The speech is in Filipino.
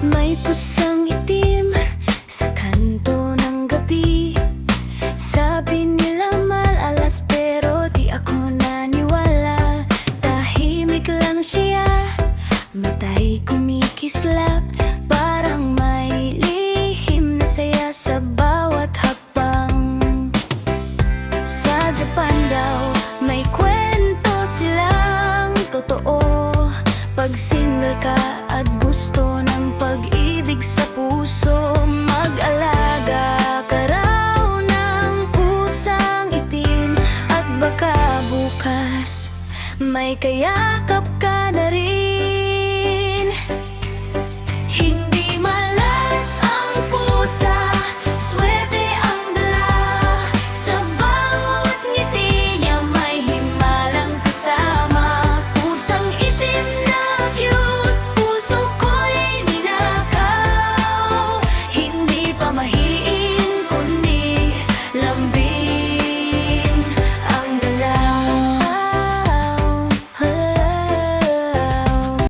May pusang itim sa kanto ng gabi. Sabi nila malalas pero di ako naniwala. Tahimik lang siya, mata'y kumikislap. Parang may lihim na saya sa bawat hakbang. Sa Japan daw may kwento silang totoo. Pag single ka at gusto ng pag-ibig sa puso, mag-alaga ka raw ng pusang itim. At baka bukas may kaya